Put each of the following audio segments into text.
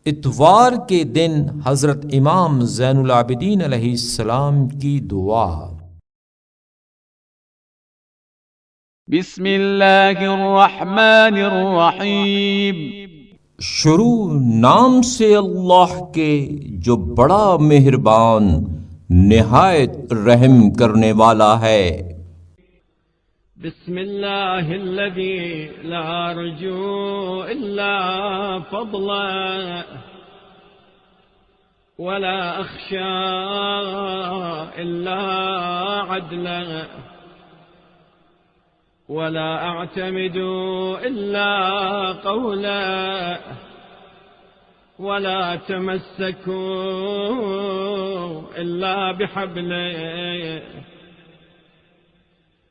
इतवार के दिन हजरत इमाम ज़ैनुल आबिदीन अलैहिस्सलाम की दुआ। बिस्मिल्लाहिर्रहमानिर्रहीम। शुरू नाम से अल्लाह के जो बड़ा मेहरबान निहायत रहम करने वाला है। बिस्मिल्लाहिल्लज़ी ला अर्जू इल्ला फज़ला वला अख्शा इल्ला अदला वला अअतमिदु इल्ला क़ौला वला तमस्सकू इल्ला बिहब्ले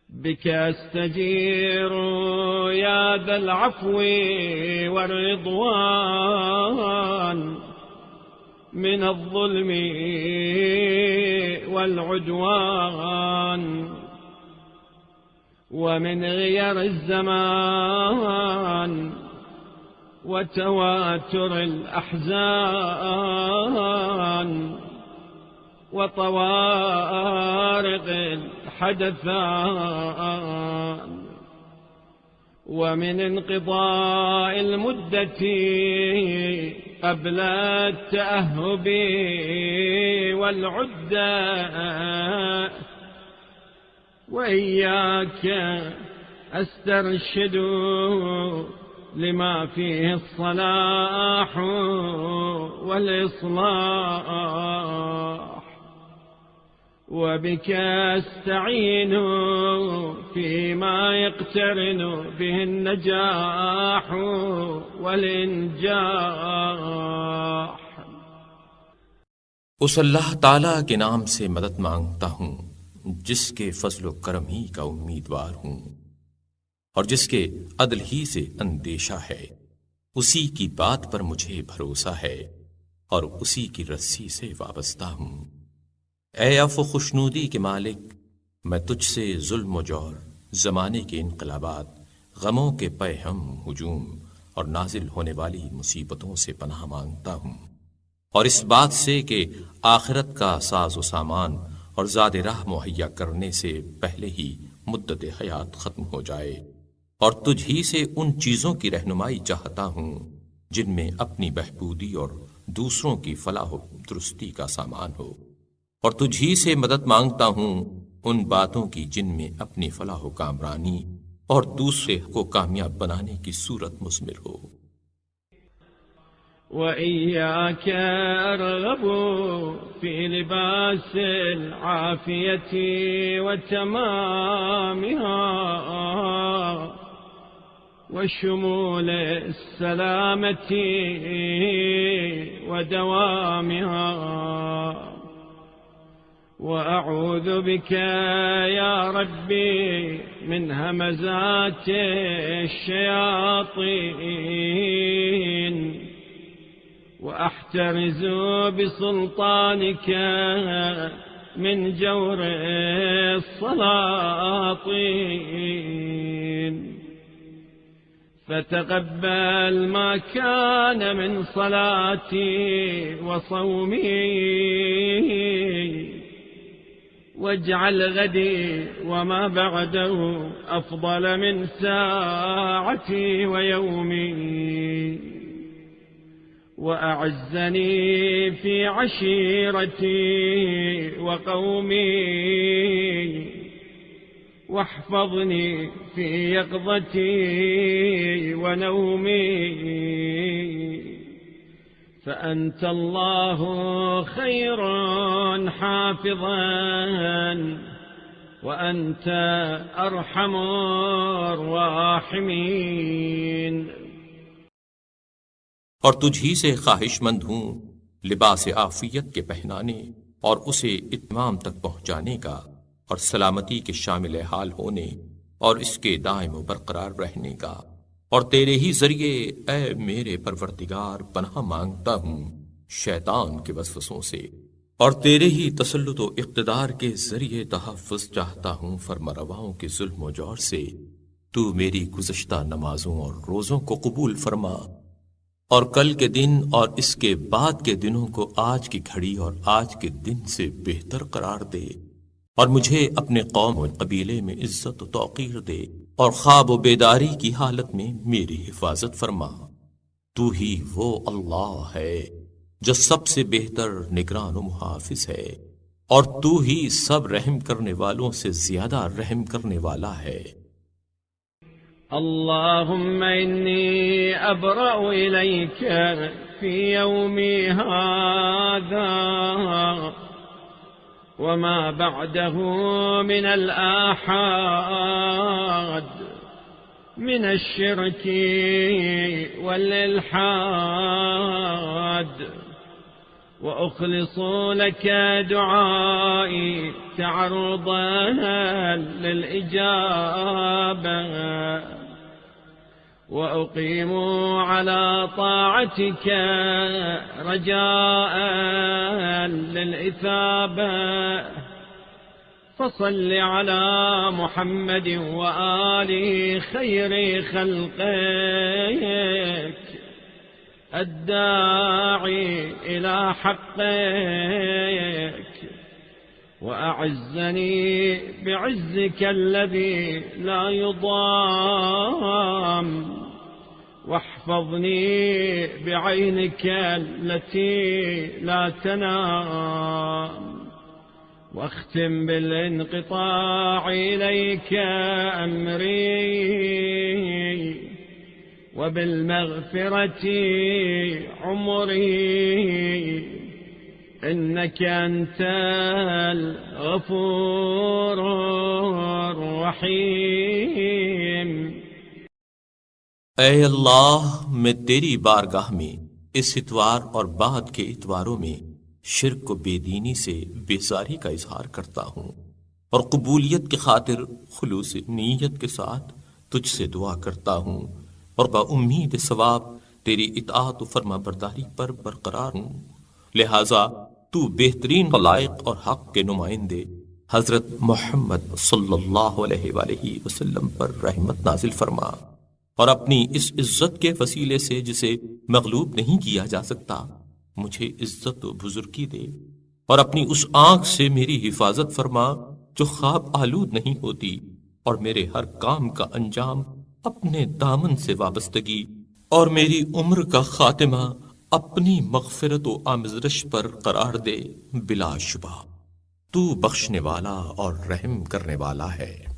बिक अस्तजीर या ज़ल अफ़्वी वर्रिज़वान मिन अज़्ज़ुल्मि वल्उद्वान वमिन ग़ियर अज़्ज़मान वतवातुर अल-अहज़ान वतवारिक़ الحدثان ومن انقضاء المدة قبل التأهب والعدة وإياك أسترشد لما فيه الصلاح والإصلاح وبك أستعين فيما يقترن به النجاح والإنجاح। उस अल्लाह ताला के नाम से मदद मांगता हूँ जिसके फज़्ल करम ही का उम्मीदवार हूँ और जिसके अदल ही से अंदेशा है। उसी की बात पर मुझे भरोसा है और उसी की रस्सी से वाबस्ता हूँ। ऐ अफ़्व खुशनूदी के मालिक, मैं तुझसे जुल्म व जौर, ज़माने के इनकलाबात, गमों के पैहम हुजूम और नाजिल होने वाली मुसीबतों से पनाह मांगता हूँ, और इस बात से कि आखिरत का साज व सामान और ज़ाद राह मुहैया करने से पहले ही मुद्दत हयात ख़त्म हो जाए, और तुझ ही से उन चीज़ों की रहनुमाई चाहता हूँ जिनमें अपनी बहबूदी और दूसरों की फलाह व दुरुस्ती का सामान हो, और तुझ ही से मदद मांगता हूँ उन बातों की जिनमें अपनी फलाह व कामरानी और दूसरे को कामयाब बनाने की सूरत मुज़मिर हो। वइय्याक अर्गबु फी लिबासिल आफियति व तमामिहा व शुमूलिस सलामति व दवामिहा وأعوذ بك يا ربي من همزات الشياطين وأحترز بسلطانك من جور السلاطين فتقبل ما كان من صلاتي وصومي واجعل غدي وما بعده أفضل من ساعتي ويومي وأعزني في عشيرتي وقومي واحفظني في يقظتي ونومي فأنت الله خير حافظا وأنت أرحم الراحمين। और तुझ ही से ख्वाहिशमंद हूँ लिबास आफियत के पहनाने और उसे इत्माम तक पहुँचाने का, और सलामती के शामिल हाल होने और इसके दायम बरकरार रहने का, और तेरे ही जरिए ऐ मेरे परवरदिगार पनाह मांगता हूँ शैतान के वसवसों से, और तेरे ही तसल्लुत व इक़्तिदार के जरिए तहफ़्फ़ुज़ चाहता हूँ फरमारवाओं के जुल्म व जौर से। तू मेरी गुज़श्ता नमाजों और रोज़ों को कबूल फरमा और कल के दिन और इसके बाद के दिनों को आज की घड़ी और आज के दिन से बेहतर करार दे, और मुझे अपने कौम और कबीले में इज्जत और तौकीर दे, और ख्वाब व बेदारी की हालत में मेरी हिफाजत फरमा। तू ही वो अल्लाह है जो सबसे बेहतर निगरान व मुहाफिज है, और तू ही सब रहम करने वालों से ज्यादा रहम करने वाला है। اللهم إني أبرأ إليك في يومي هذا وما بعده من الآحاد من الشرك والإلحاد، وأخلص لك دعائي تعرضا للإجابة، وأقيم على طاعتك رجاء للإثابة. فصل على محمد وآل خير خلقك الداعي إلى حقك، وأعزني بعزك الذي لا يضام، واحفظني بعينك التي لا تنام، واختم بالانقطاع إليك أمري، وبالمغفرة عمري، إنك أنت الغفور الرحيم. ऐ अल्लाह, मैं तेरी बारगाह में इस इतवार और बाद के इतवारों में शिर्क को बेदीनी से बेजारी का इजहार करता हूँ, और कबूलियत की खातिर खुलूस नीयत के साथ तुझसे दुआ करता हूँ, और बाउम्मीद सवाब तेरी इताअत व फर्मा बरदारी पर बरकरार हूँ। लिहाजा तू बेहतरीन खलाइक और हक के नुमाइंदे हजरत मोहम्मद सल्लल्लाहु अलैहि वसल्लम पर रहमत नाजिल फरमा, और अपनी इस इज्जत के वसीले से जिसे मगलूब नहीं किया जा सकता मुझे इज्जत व बुजुर्गी दे, और अपनी उस आंख से मेरी हिफाजत फरमा जो ख्वाब आलूद नहीं होती, और मेरे हर काम का अंजाम अपने दामन से वाबस्तगी, और मेरी उम्र का खातिमा अपनी मगफिरत व आमज़रश पर करार दे। बिला शुबा तू बख्शने वाला और रहम करने वाला है।